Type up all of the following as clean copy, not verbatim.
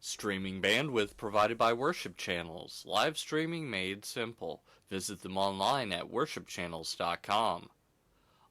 Streaming bandwidth provided by worship channels. Live streaming made simple. Visit them online at worshipchannels.com.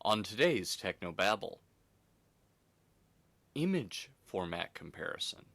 On today's Technobabble, image format comparison.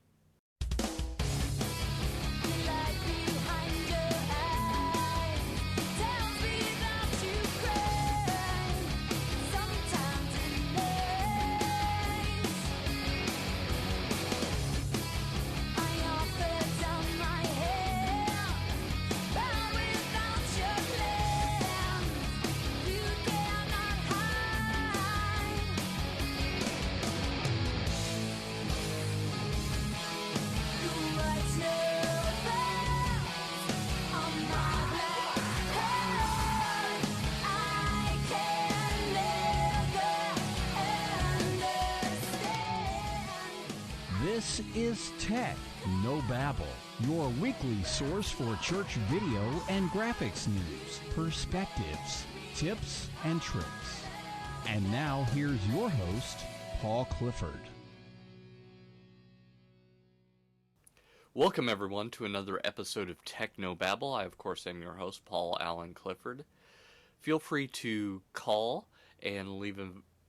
This is Tech No Babble, your weekly source for church video and graphics news, perspectives, tips, and tricks. And now here's your host, Paul Clifford. Welcome everyone to another episode of Technobabble. I of course am your host, Paul Allen Clifford. Feel free to call and leave a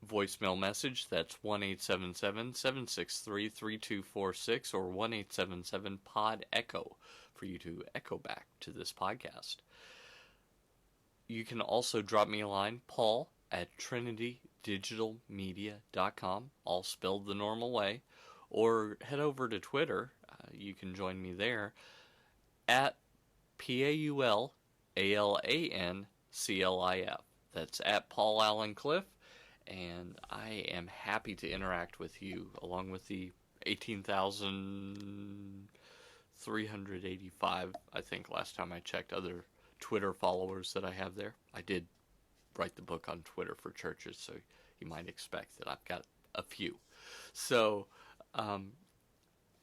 voicemail message. That's 1-877-763-3246 or 1-877-POD-ECHO for you to echo back to this podcast. You can also drop me a line, Paul at trinitydigitalmedia.com, all spelled the normal way, or head over to Twitter. You can join me there at PAULALANCLIF. That's at Paul Allen Cliff. And I am happy to interact with you, along with the 18,385, I think, last time I checked, other Twitter followers that I have there. I did write the book on Twitter for churches, so you might expect that I've got a few. So,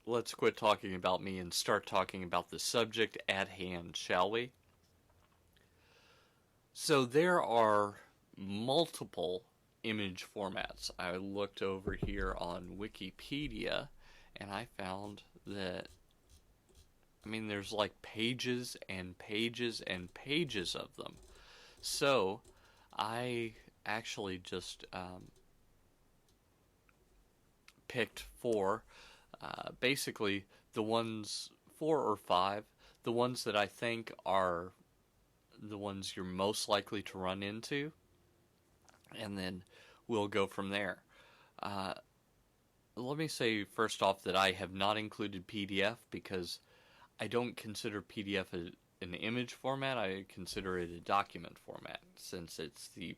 let's quit talking about me and start talking about the subject at hand, shall we? So there are multiple image formats. I looked over here on Wikipedia and I found that, there's like pages and pages and pages of them. So I actually just picked four, basically the ones, 4 or 5, the ones that I think are the ones you're most likely to run into, and then we'll go from there. Let me say first off that I have not included PDF because I don't consider PDF an image format. I consider it a document format since it's the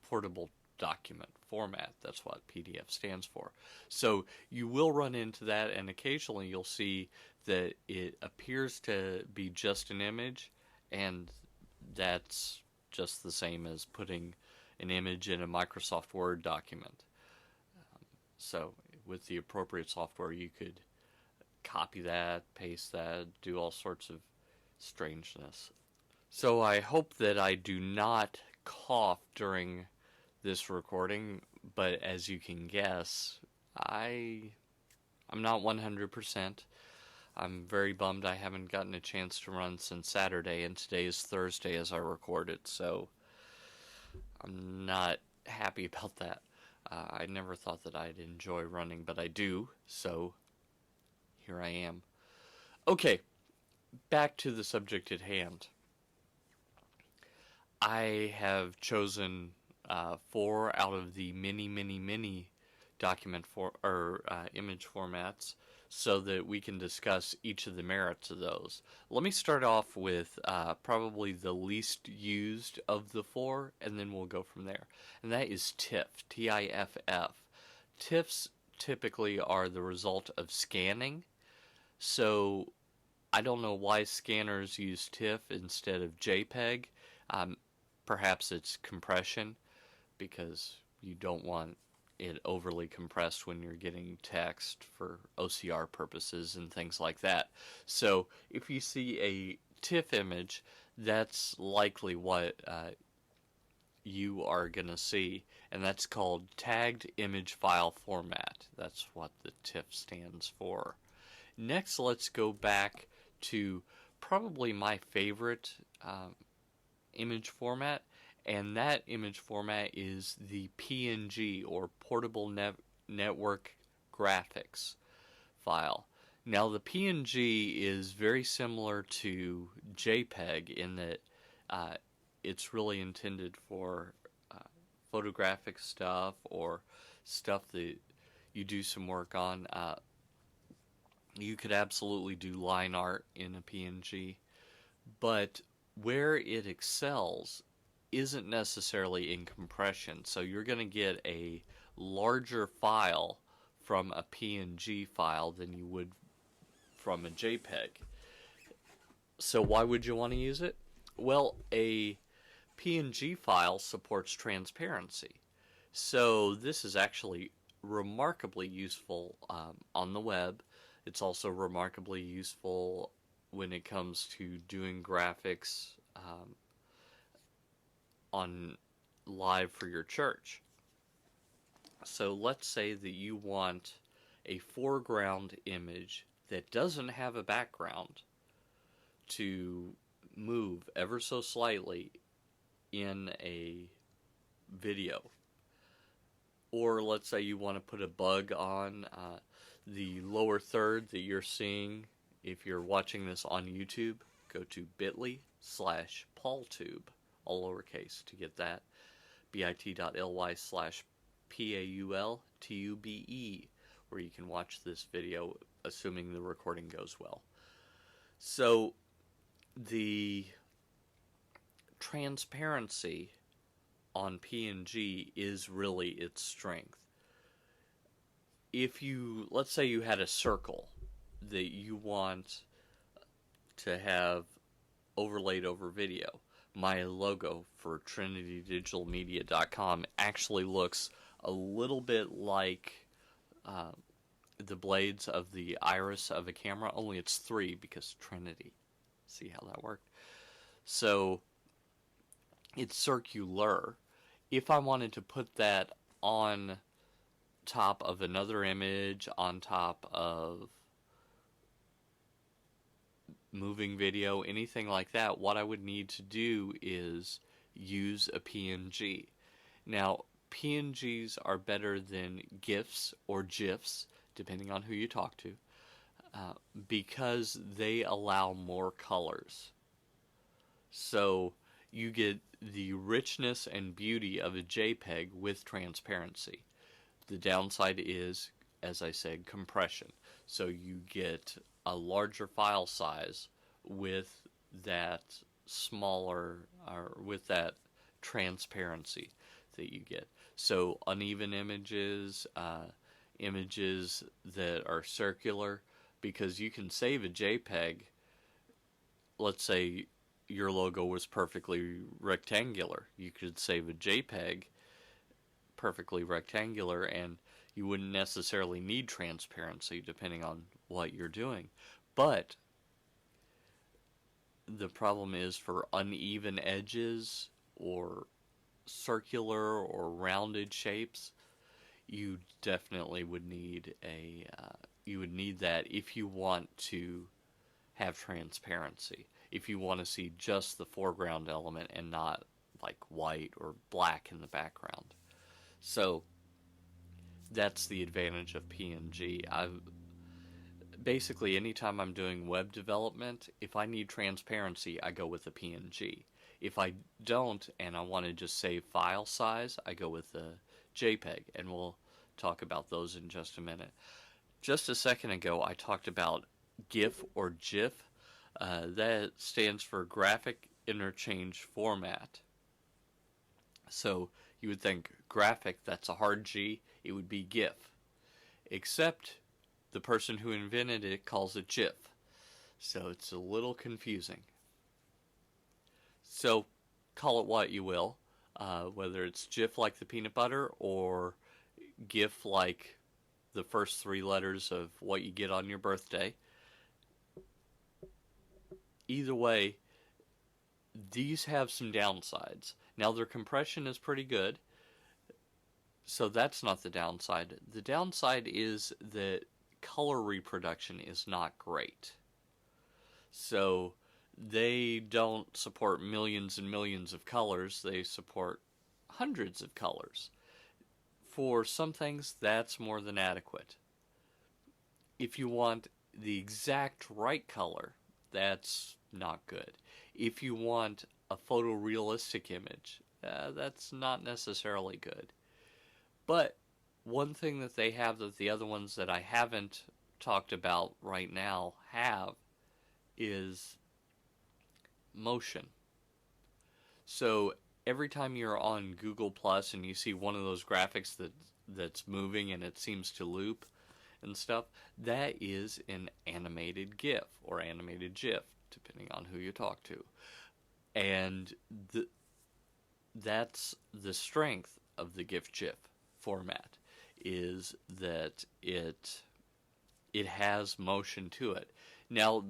portable document format. That's what PDF stands for. So you will run into that, and occasionally you'll see that it appears to be just an image, and that's just the same as putting an image in a Microsoft Word document. So with the appropriate software, you could copy that, paste that, do all sorts of strangeness. So I hope that I do not cough during this recording, but as you can guess, I'm not 100%. I'm very bummed I haven't gotten a chance to run since Saturday, and today is Thursday as I record it, so I'm not happy about that. I never thought that I'd enjoy running, but I do, so here I am. Okay, back to the subject at hand. I have chosen 4 out of the many document image formats so that we can discuss each of the merits of those. Let me start off with probably the least used of the 4, and then we'll go from there. And that is TIFF, T-I-F-F. TIFFs typically are the result of scanning, so I don't know why scanners use TIFF instead of JPEG. Perhaps it's compression, because you don't want it overly compressed when you're getting text for OCR purposes and things like that. So if you see a TIFF image, that's likely what you are going to see, and that's called Tagged Image File Format. That's what the TIFF stands for. Next, let's go back to probably my favorite image format, and that image format is the PNG, or Portable Network Graphics file. Now, the PNG is very similar to JPEG in that it's really intended for photographic stuff or stuff that you do some work on. You could absolutely do line art in a PNG, but where it excels isn't necessarily in compression. So you're going to get a larger file from a PNG file than you would from a JPEG. So why would you want to use it? Well, a PNG file supports transparency. So this is actually remarkably useful on the web. It's also remarkably useful when it comes to doing graphics on live for your church. So let's say that you want a foreground image that doesn't have a background to move ever so slightly in a video. Or let's say you want to put a bug on the lower third that you're seeing. If you're watching this on YouTube, go to bit.ly/paultube, all lowercase, to get that. bit.ly/PAULTUBE, where you can watch this video, assuming the recording goes well. So the transparency on PNG is really its strength. If you, let's say you had a circle that you want to have overlaid over video. My logo for TrinityDigitalMedia.com actually looks a little bit like the blades of the iris of a camera, only it's 3 because Trinity. See how that worked? So it's circular. If I wanted to put that on top of another image, on top of moving video, anything like that, what I would need to do is use a PNG. Now, PNGs are better than GIFs or GIFs, depending on who you talk to, because they allow more colors. So you get the richness and beauty of a JPEG with transparency. The downside is, as I said, compression. So you get a larger file size with that smaller, or with that transparency that you get. So uneven images, images that are circular, because you can save a JPEG. Let's say your logo was perfectly rectangular. You could save a JPEG perfectly rectangular, and you wouldn't necessarily need transparency depending on what you're doing. But the problem is for uneven edges or circular or rounded shapes, you definitely would need that if you want to have transparency. If you want to see just the foreground element and not like white or black in the background. So that's the advantage of PNG. Basically, anytime I'm doing web development, if I need transparency, I go with a PNG. If I don't, and I want to just save file size, I go with a JPEG, and we'll talk about those in just a minute. Just a second ago, I talked about GIF or GIF. That stands for Graphic Interchange Format. So you would think graphic, that's a hard G, it would be GIF. Except the person who invented it calls it GIF. So it's a little confusing. So call it what you will, whether it's GIF like the peanut butter or GIF like the first 3 letters of what you get on your birthday. Either way, these have some downsides. Now, their compression is pretty good, so that's not the downside. The downside is that color reproduction is not great. So they don't support millions and millions of colors. They support hundreds of colors. For some things, that's more than adequate. If you want the exact right color, that's not good. If you want a photorealistic image, that's not necessarily good. But one thing that they have that the other ones that I haven't talked about right now have is motion. So every time you're on Google Plus and you see one of those graphics that's moving and it seems to loop and stuff, that is an animated GIF or animated GIF, depending on who you talk to. And that's the strength of the GIF-GIF format, is that it has motion to it. Now,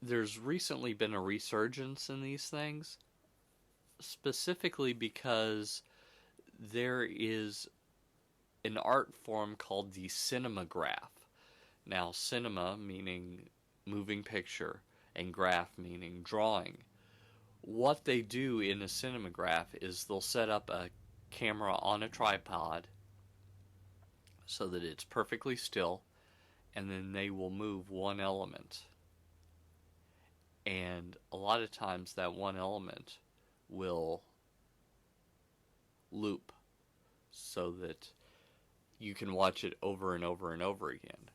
there's recently been a resurgence in these things, specifically because there is an art form called the cinematograph. Now, cinema meaning moving picture, and graph meaning drawing. What they do in a cinematograph is they'll set up a camera on a tripod so that it's perfectly still, and then they will move one element. And a lot of times that one element will loop so that you can watch it over and over and over again.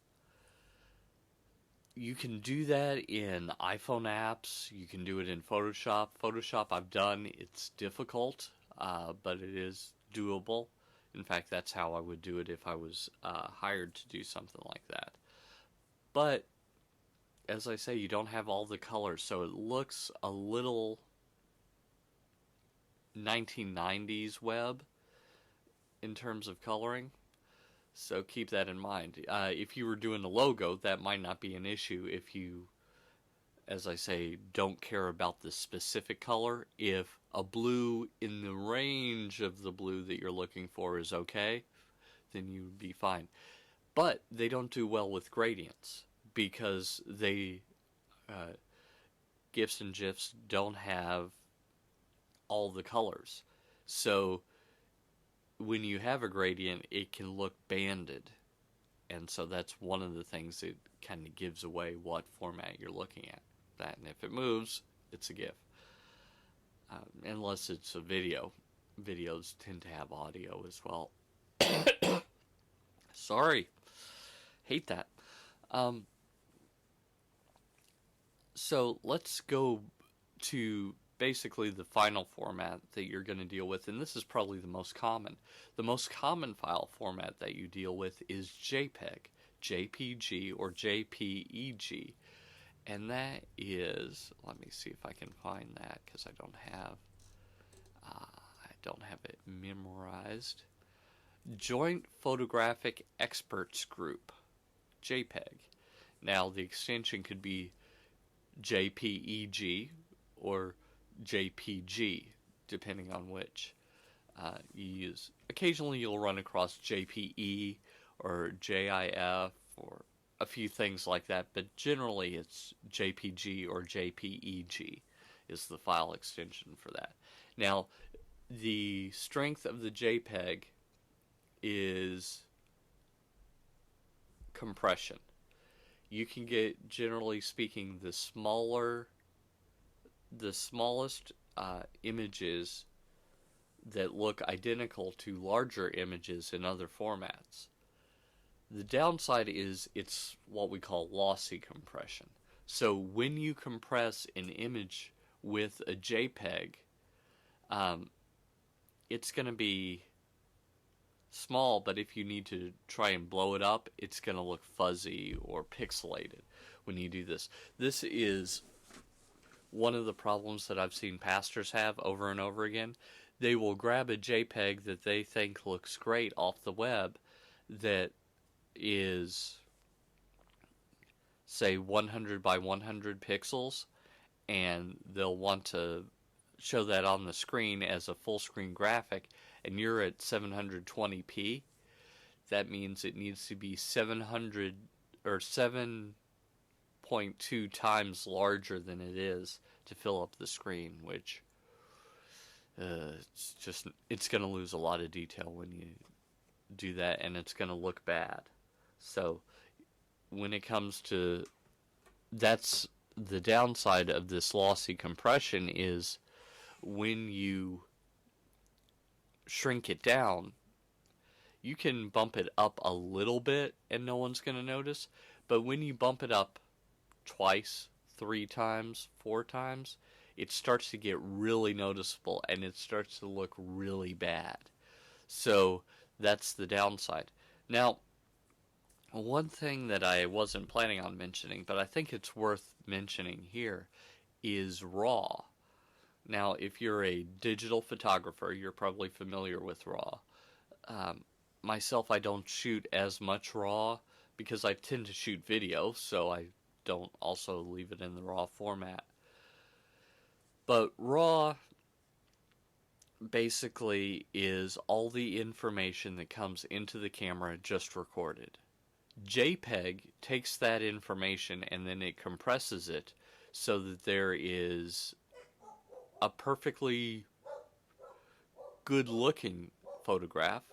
You can do that in iPhone apps. You can do it in Photoshop. Photoshop I've done. It's difficult, but it is doable. In fact, that's how I would do it if I was hired to do something like that. But, as I say, you don't have all the colors, so it looks a little 1990s web in terms of coloring. So keep that in mind. If you were doing a logo, that might not be an issue if you, as I say, don't care about the specific color. If a blue in the range of the blue that you're looking for is okay, then you would be fine. But they don't do well with gradients because GIFs and GIFs don't have all the colors. So when you have a gradient, it can look banded. And so that's one of the things that kind of gives away what format you're looking at. That, and if it moves, it's a GIF. Unless it's a video. Videos tend to have audio as well. Sorry. Hate that. So let's go to basically the final format that you're going to deal with, and this is probably the most common. The most common file format that you deal with is JPEG, JPG, or JPEG, and that is, let me see if I can find that because I don't have it memorized. Joint Photographic Experts Group, JPEG. Now the extension could be JPEG or JPG, depending on which you use. Occasionally you'll run across JPE or JIF or a few things like that, but generally it's JPG or JPEG is the file extension for that. Now, the strength of the JPEG is compression. You can get, generally speaking, the smallest images that look identical to larger images in other formats. The downside is it's what we call lossy compression. So when you compress an image with a JPEG, it's going to be small, but if you need to try and blow it up, it's going to look fuzzy or pixelated when you do this. This is one of the problems that I've seen pastors have over and over again. They will grab a JPEG that they think looks great off the web that is, say, 100 by 100 pixels, and they'll want to show that on the screen as a full screen graphic, and you're at 720p. that means it needs to be 700 or 7.2 times larger than it is to fill up the screen, which it's going to lose a lot of detail when you do that, and it's going to look bad. So when it comes to, that's the downside of this lossy compression, is when you shrink it down, you can bump it up a little bit and no one's going to notice. But when you bump it up twice, 3 times, 4 times, it starts to get really noticeable and it starts to look really bad. So that's the downside. Now, one thing that I wasn't planning on mentioning, but I think it's worth mentioning here, is RAW. Now, if you're a digital photographer, you're probably familiar with RAW. Myself, I don't shoot as much RAW because I tend to shoot video, so I don't also leave it in the RAW format. But RAW basically is all the information that comes into the camera just recorded. JPEG takes that information and then it compresses it so that there is a perfectly good looking photograph.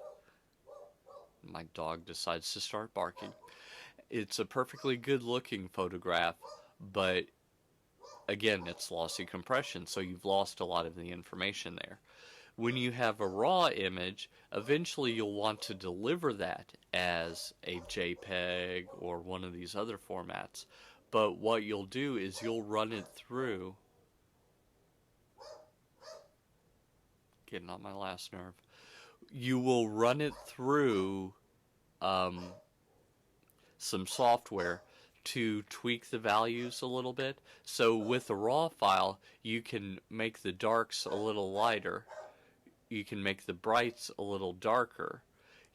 My dog decides to start barking. It's a perfectly good looking photograph, but again, it's lossy compression, so you've lost a lot of the information there. When you have a RAW image, eventually you'll want to deliver that as a JPEG or one of these other formats. But what you'll do is you'll run it through, getting on my last nerve, you will run it through some software to tweak the values a little bit. So with a RAW file, you can make the darks a little lighter, you can make the brights a little darker,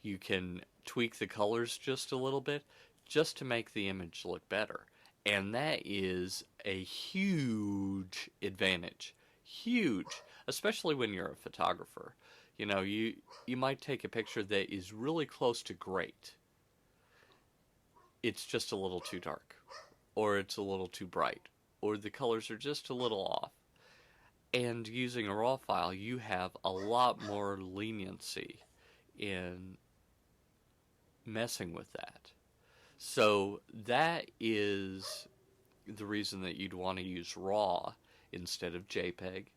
you can tweak the colors just a little bit, just to make the image look better. And that is a huge advantage. Huge. Especially when you're a photographer. You know, you might take a picture that is really close to great. It's just a little too dark. Or it's a little too bright. Or the colors are just a little off. And using a RAW file, you have a lot more leniency in messing with that. So that is the reason that you'd want to use RAW instead of JPEG,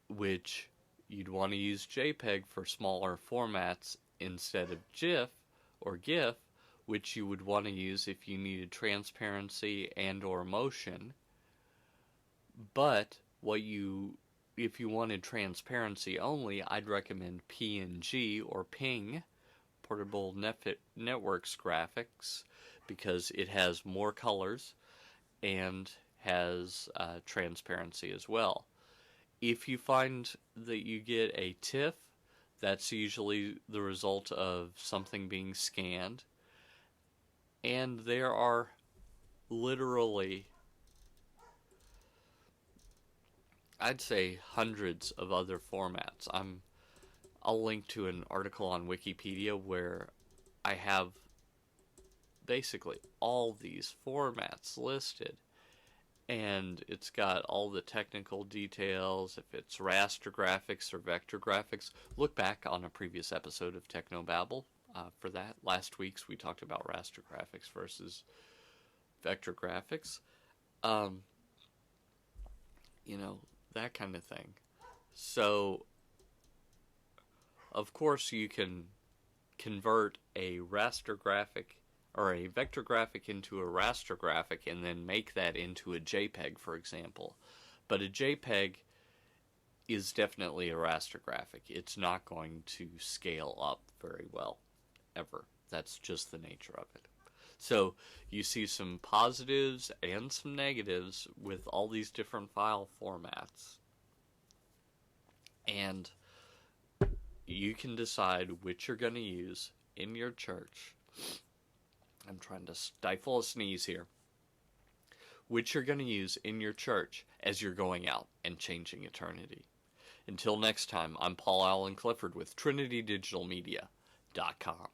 which you'd want to use JPEG for smaller formats instead of GIF or GIF, which you would want to use if you needed transparency and or motion. But if you wanted transparency only, I'd recommend PNG or PNG, Portable Networks Graphics, because it has more colors and has transparency as well. If you find that you get a TIFF, that's usually the result of something being scanned. And there are literally, I'd say, hundreds of other formats. I'll link to an article on Wikipedia where I have basically all these formats listed. And it's got all the technical details, if it's raster graphics or vector graphics. Look back on a previous episode of Technobabble for that. Last week's we talked about raster graphics versus vector graphics. You know, that kind of thing. So, of course, you can convert a raster graphic or a vector graphic into a raster graphic and then make that into a JPEG, for example. But a JPEG is definitely a raster graphic. It's not going to scale up very well, ever. That's just the nature of it. So you see some positives and some negatives with all these different file formats. And you can decide which you're going to use in your church. I'm trying to stifle a sneeze here. Which you're going to use in your church as you're going out and changing eternity. Until next time, I'm Paul Allen Clifford with TrinityDigitalMedia.com.